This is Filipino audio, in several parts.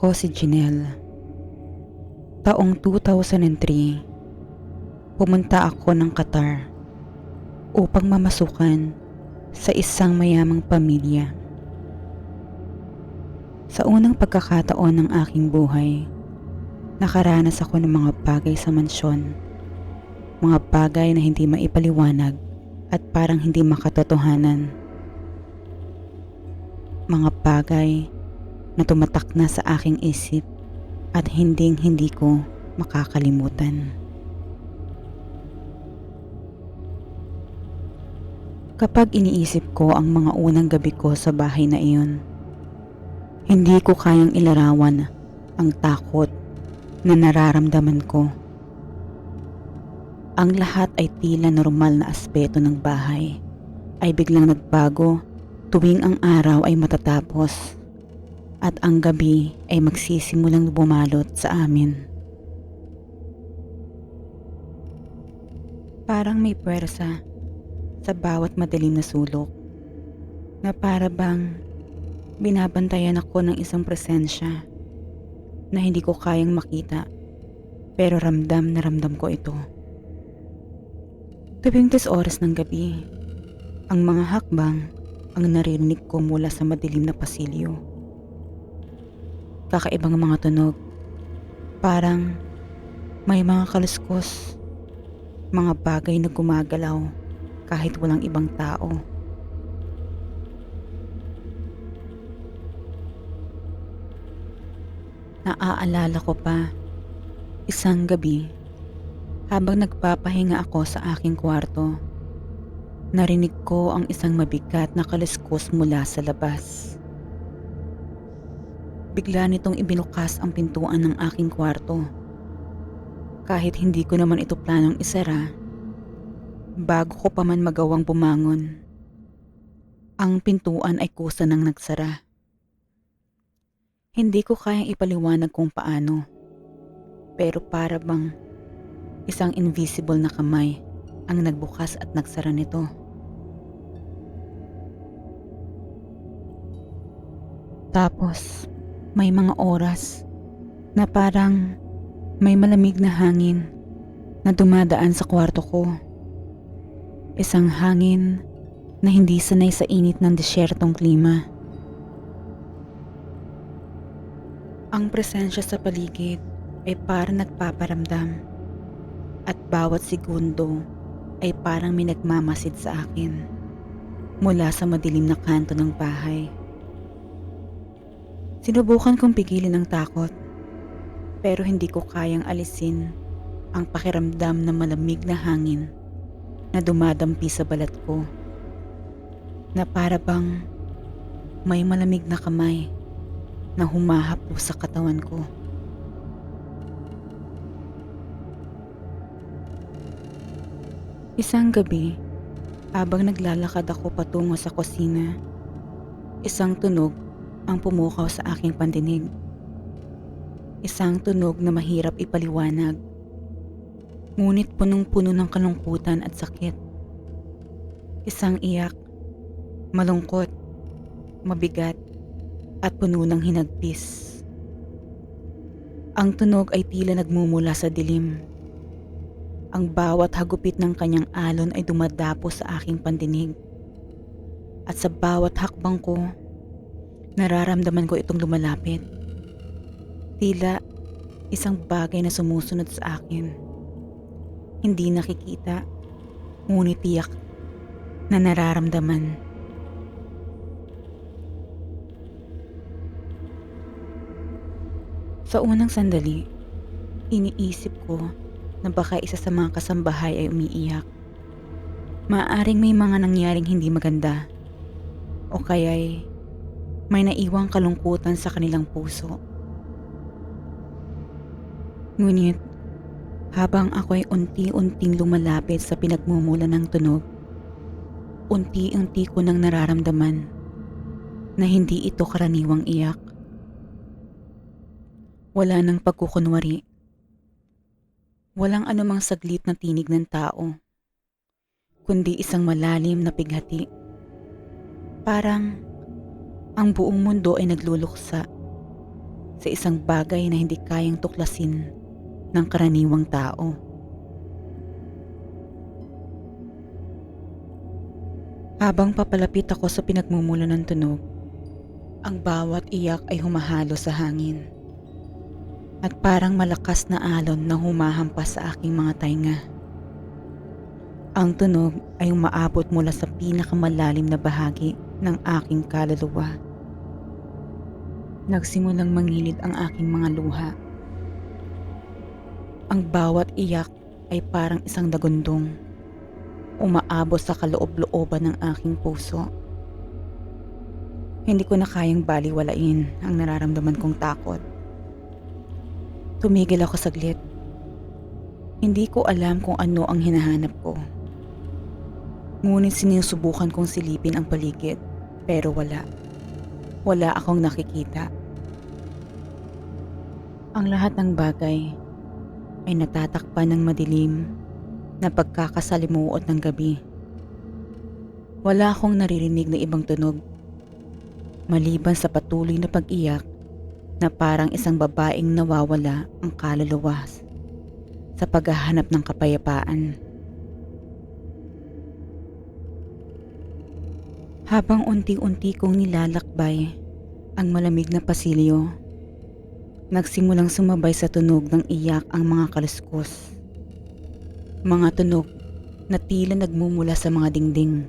Ako si Janelle. Taong 2003, pumunta ako ng Qatar upang mamasukan sa isang mayamang pamilya. Sa unang pagkakataon ng aking buhay, nakaranas ako ng mga bagay sa mansyon. Mga bagay na hindi maipaliwanag at parang hindi makatotohanan. Mga bagay na tumatak na sa aking isip at hindi ko makakalimutan. Kapag iniisip ko ang mga unang gabi ko sa bahay na iyon, hindi ko kayang ilarawan ang takot na nararamdaman ko. Ang lahat ay tila normal na aspeto ng bahay ay biglang nagbago tuwing ang araw ay matatapos at ang gabi ay magsisimulang bumalot sa amin. Parang may puwersa sa bawat madilim na sulok na para bang binabantayan ako ng isang presensya na hindi ko kayang makita pero ramdam na ramdam ko ito. Tuwing 10 oras ng gabi, ang mga hakbang ang naririnig ko mula sa madilim na pasilyo. Kakaibang mga tunog, parang may mga kaluskos, mga bagay na gumagalaw kahit walang ibang tao. Naaalala ko pa, isang gabi, habang nagpapahinga ako sa aking kwarto, narinig ko ang isang mabigat na kaluskos mula sa labas. Bigla nitong ibinukas ang pintuan ng aking kwarto. Kahit hindi ko naman ito planong isara, bago ko pa man magawang bumangon, ang pintuan ay kusa nang nagsara. Hindi ko kayang ipaliwanag kung paano, pero para bang isang invisible na kamay ang nagbukas at nagsara nito. Tapos, may mga oras na parang may malamig na hangin na dumadaan sa kwarto ko. Isang hangin na hindi sanay sa init ng desyertong klima. Ang presensya sa paligid ay parang nagpaparamdam at bawat segundo ay parang may nagmamasid sa akin mula sa madilim na kanto ng bahay. Sinubukan kong pigilin ang takot, pero hindi ko kayang alisin ang pakiramdam ng malamig na hangin na dumadampi sa balat ko, na para bang may malamig na kamay na humahapo sa katawan ko. Isang gabi, habang naglalakad ako patungo sa kusina, isang tunog ang pumukaw sa aking pandinig. Isang tunog na mahirap ipaliwanag, ngunit punong-puno ng kalungkutan at sakit. Isang iyak, malungkot, mabigat, at puno ng hinagpis. Ang tunog ay tila nagmumula sa dilim. Ang bawat hagupit ng kanyang alon ay dumadapo sa aking pandinig. At sa bawat hakbang ko, nararamdaman ko itong lumalapit. Tila isang bagay na sumusunod sa akin. Hindi nakikita, ngunit tiyak na nararamdaman. Sa unang sandali, iniisip ko na baka isa sa mga kasambahay ay umiiyak. Maaaring may mga nangyaring hindi maganda o kaya'y may naiwang kalungkutan sa kanilang puso. Ngunit, habang ako ay unti-unting lumalapit sa pinagmumula ng tunog, unti-unti ko nang nararamdaman na hindi ito karaniwang iyak. Wala nang pagkukunwari. Walang anumang saglit na tinig ng tao, kundi isang malalim na pighati. Parang ang buong mundo ay nagluluksa sa isang bagay na hindi kayang tuklasin ng karaniwang tao. Habang papalapit ako sa pinagmumulan ng tunog, ang bawat iyak ay humahalo sa hangin at parang malakas na alon na humahampas sa aking mga tainga. Ang tunog ay umaabot mula sa pinakamalalim na bahagi ng aking kaluluwa. Nagsimulang mangilid ang aking mga luha. Ang bawat iyak ay parang isang dagundong, umaabot sa kaloob-looban ng aking puso. Hindi ko na kayang baliwalain ang nararamdaman kong takot. Tumigil ako saglit. Hindi ko alam kung ano ang hinahanap ko. Ngunit sinusubukan kong silipin ang paligid, pero wala. Wala akong nakikita. Ang lahat ng bagay ay natatakpan ng madilim na pagkakasalimuot ng gabi. Wala akong naririnig na ibang tunog, maliban sa patuloy na pag-iyak na parang isang babaeng nawawala ang kaluluwa sa paghahanap ng kapayapaan. Habang unti-unti kong nilalakbay ang malamig na pasilyo, nagsimulang sumabay sa tunog ng iyak ang mga kaluskos. Mga tunog na tila nagmumula sa mga dingding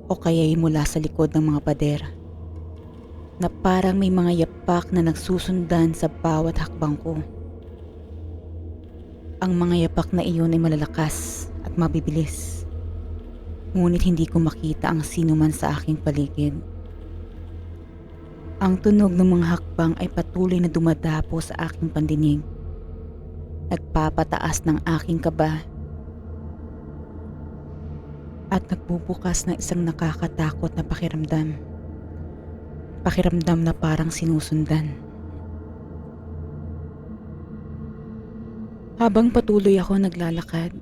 o kaya'y mula sa likod ng mga pader, na parang may mga yapak na nagsusundan sa bawat hakbang ko. Ang mga yapak na iyon ay malalakas at mabibilis, ngunit hindi ko makita ang sinuman sa aking paligid. Ang tunog ng mga hakbang ay patuloy na dumadapo sa aking pandinig, nagpapataas ng aking kaba at nagbubukas ng isang nakakatakot na pakiramdam. Pakiramdam na parang sinusundan. Habang patuloy ako naglalakad,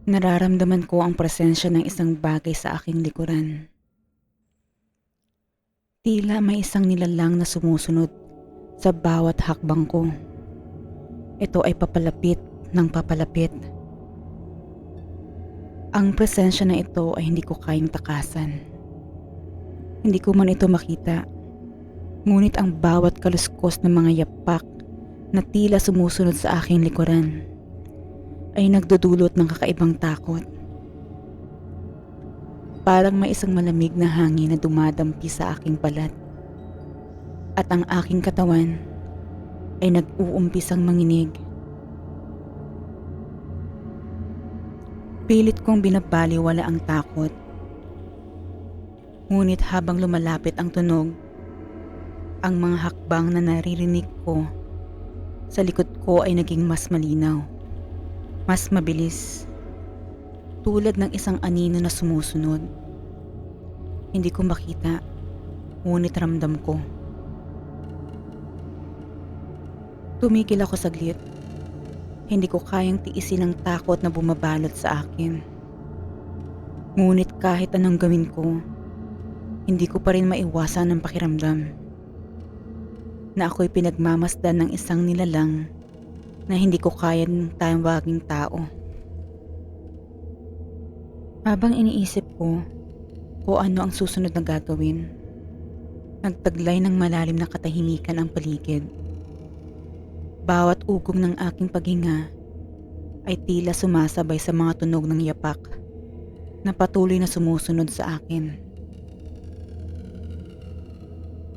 nararamdaman ko ang presensya ng isang bagay sa aking likuran. Tila may isang nilalang na sumusunod sa bawat hakbang ko. Ito ay papalapit ng papalapit. Ang presensya na ito ay hindi ko kayang takasan. Hindi ko man ito makita, ngunit ang bawat kaluskos ng mga yapak na tila sumusunod sa aking likuran ay nagdudulot ng kakaibang takot. Parang may isang malamig na hangin na dumadampi sa aking balat at ang aking katawan ay nag-uumpisang manginig. Pilit kong binabaliwala ang takot. Ngunit habang lumalapit ang tunog, ang mga hakbang na naririnig ko sa likod ko ay naging mas malinaw, mas mabilis, tulad ng isang anino na sumusunod. Hindi ko makita, ngunit ramdam ko. Tumigil ako saglit. Hindi ko kayang tiisin ang takot na bumabalot sa akin. Ngunit kahit anong gawin ko, hindi ko pa rin maiwasan ang pakiramdam na ako'y pinagmamasdan ng isang nilalang na hindi ko kayang tawaging tao. Habang iniisip ko kung ano ang susunod na gagawin, nagtaglay ng malalim na katahimikan ang paligid. Bawat ugong ng aking paghinga ay tila sumasabay sa mga tunog ng yapak na patuloy na sumusunod sa akin.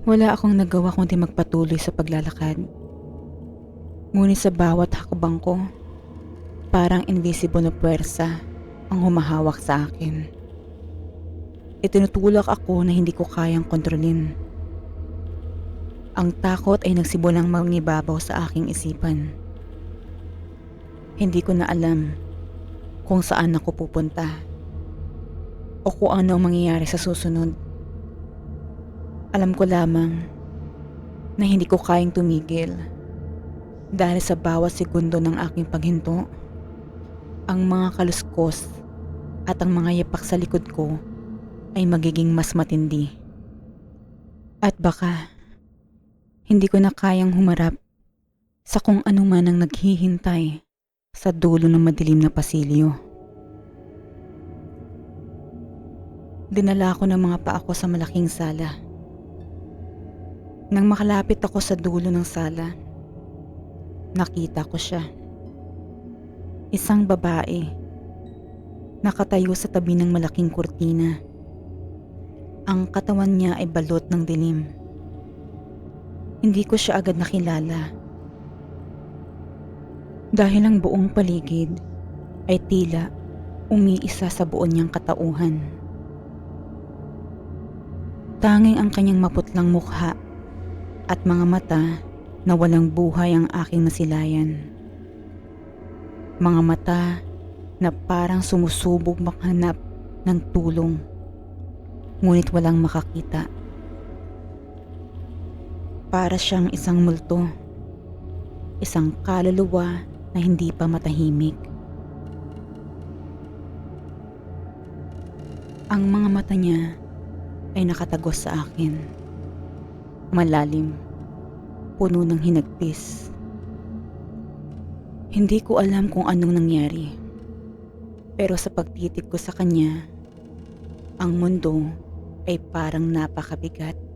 Wala akong nagawa kundi magpatuloy sa paglalakad. Ngunit sa bawat hakbang ko, parang invisible na puwersa ang humahawak sa akin. Itinutulak ako na hindi ko kayang kontrolin. Ang takot ay nagsimulang mangibabaw sa aking isipan. Hindi ko na alam kung saan ako pupunta o kung ano ang mangyayari sa susunod. Alam ko lamang na hindi ko kayang tumigil dahil sa bawat segundo ng aking paghinto, ang mga kaluskos at ang mga yapak sa likod ko ay magiging mas matindi. At baka Hindi ko na kayang humarap sa kung ano man ang naghihintay sa dulo ng madilim na pasilyo. Dinala ko ng mga paa ko sa malaking sala. Nang makalapit ako sa dulo ng sala, nakita ko siya. Isang babae, nakatayo sa tabi ng malaking kurtina. Ang katawan niya ay balot ng dilim. Hindi ko siya agad nakilala. Dahil ang buong paligid ay tila umiisa sa buo niyang katauhan. Tanging ang kanyang maputlang mukha at mga mata na walang buhay ang aking nasilayan. Mga mata na parang sumusubog makahanap ng tulong, ngunit walang makakita. Para siyang isang multo, isang kaluluwa na hindi pa matahimik. Ang mga mata niya ay nakatagos sa akin. Malalim, puno ng hinagpis. Hindi ko alam kung anong nangyari, pero sa pagtitig ko sa kanya, ang mundo ay parang napakabigat.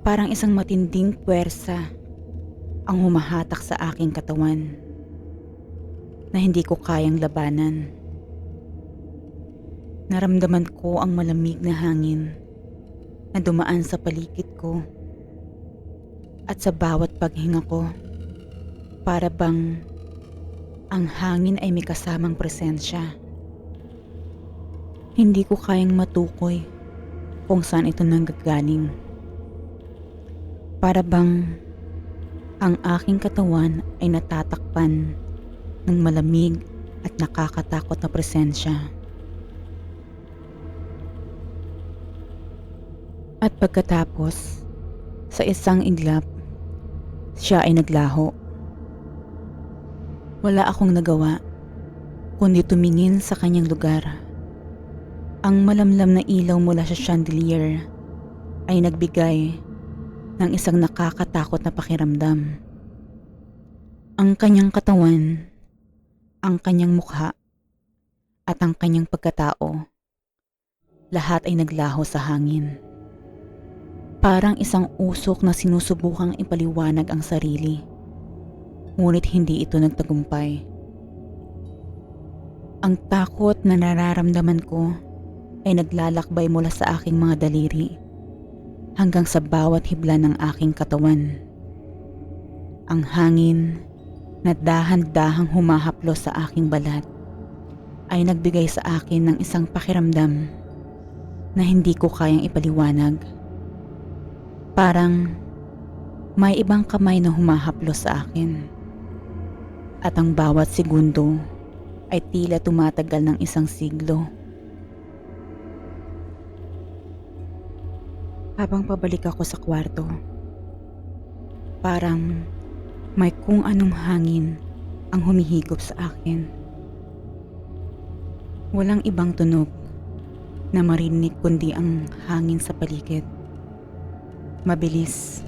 Parang isang matinding puwersa ang humahatak sa aking katawan na hindi ko kayang labanan. Naramdaman ko ang malamig na hangin na dumaan sa paligid ko, at sa bawat paghinga ko, para bang ang hangin ay may kasamang presensya. Hindi ko kayang matukoy kung saan ito nanggagaling. Para bang ang aking katawan ay natatakpan ng malamig at nakakatakot na presensya. At pagkatapos, sa isang iglap, siya ay naglaho. Wala akong nagawa kundi tumingin sa kanyang lugar. Ang malamlam na ilaw mula sa chandelier ay nagbigay ng isang nakakatakot na pakiramdam. Ang kanyang katawan, ang kanyang mukha, at ang kanyang pagkatao, lahat ay naglaho sa hangin. Parang isang usok na sinusubukang ipaliwanag ang sarili, ngunit hindi ito nagtagumpay. Ang takot na nararamdaman ko ay naglalakbay mula sa aking mga daliri hanggang sa bawat hibla ng aking katawan. Ang hangin na dahan-dahang humahaplos sa aking balat ay nagbigay sa akin ng isang pakiramdam na hindi ko kayang ipaliwanag. Parang may ibang kamay na humahaplos sa akin, at ang bawat segundo ay tila tumatagal ng isang siglo. Habang pabalik ako sa kwarto, parang may kung anong hangin ang humihigop sa akin. Walang ibang tunog na marinig kundi ang hangin sa paligid. Mabilis,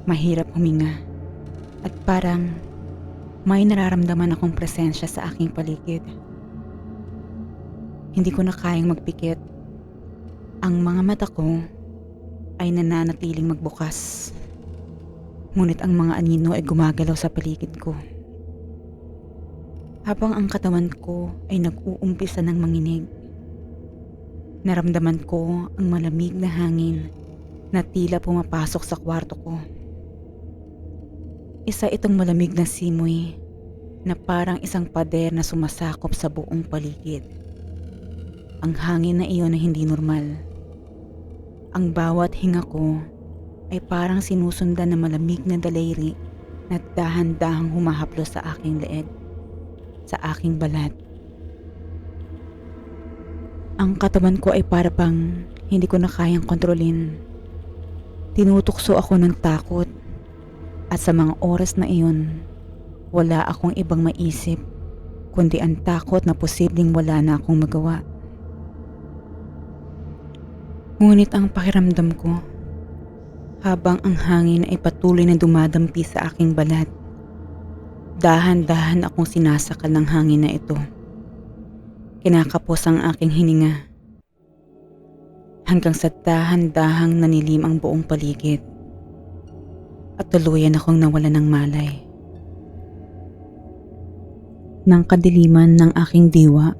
mahirap huminga, at parang may nararamdaman akong presensya sa aking paligid. Hindi ko na kayang magpikit. Ang mga mata ko ay nananatiling magbukas, ngunit ang mga anino ay gumagalaw sa paligid ko. Habang ang katawan ko ay nag-uumpisa ng manginig, naramdaman ko ang malamig na hangin na tila pumapasok sa kwarto ko. Isa itong malamig na simoy na parang isang pader na sumasakop sa buong paligid. Ang hangin na iyon ay hindi normal. Ang bawat hinga ko ay parang sinusundan ng malamig na daliri na dahan-dahang humahaplos sa aking leeg, sa aking balat. Ang katawan ko ay para bang hindi ko na kayang kontrolin. Tinutukso ako ng takot, at sa mga oras na iyon, wala akong ibang maisip kundi ang takot na posibleng wala na akong magawa. Ngunit ang pakiramdam ko, habang ang hangin ay patuloy na dumadampi sa aking balat. Dahan-dahan akong sinasakal ng hangin na ito. Kinakapos ang aking hininga. Hanggang sa dahan-dahang nanilim ang buong paligid. At tuluyan akong nawalan ng malay. Nang kadiliman ng aking diwa,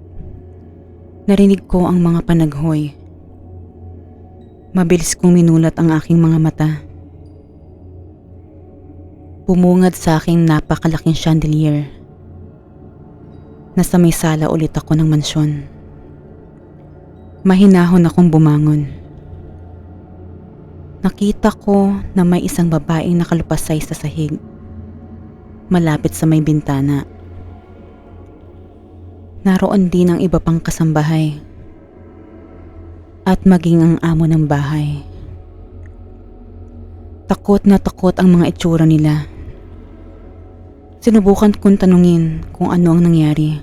narinig ko ang mga panaghoy. Mabilis kong minulat ang aking mga mata. Bumungad sa aking napakalaking chandelier. Nasa may sala ulit ako ng mansyon. Mahinahon akong bumangon. Nakita ko na may isang babaeng nakalupasay sa sahig, malapit sa may bintana. Naroon din ang iba pang kasambahay at maging ang amo ng bahay. Takot na takot ang mga itsura nila. Sinubukan kong tanungin kung ano ang nangyari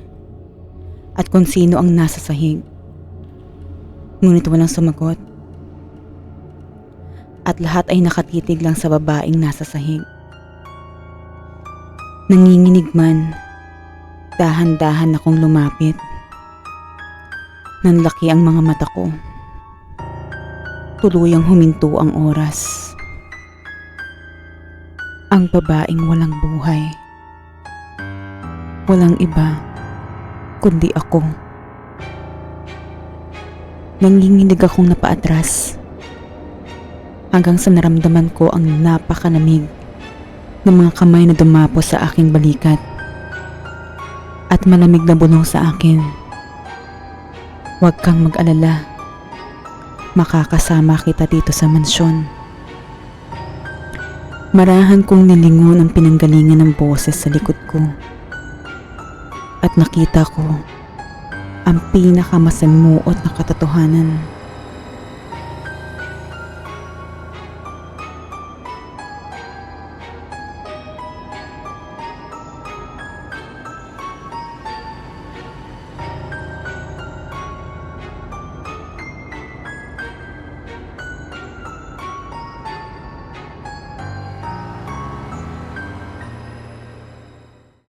at kung sino ang nasa sahig. Ngunit walang sumagot. At lahat ay nakatitig lang sa babaeng nasa sahig. Nanginginig man, dahan-dahan akong lumapit. Nanlaki ang mga mata ko. Tuluyang huminto ang oras. Ang babaeng walang buhay. Walang iba, kundi ako. Nanginginig akong napaatras. Hanggang sa naramdaman ko ang napakalamig ng mga kamay na dumapo sa aking balikat. At malamig na bulong sa akin. Huwag kang mag-alala. Makakasama kita dito sa mansyon. Marahan kong nilingon ang pinanggalingan ng boses sa likod ko. At nakita ko ang pinakamasamuot na katotohanan.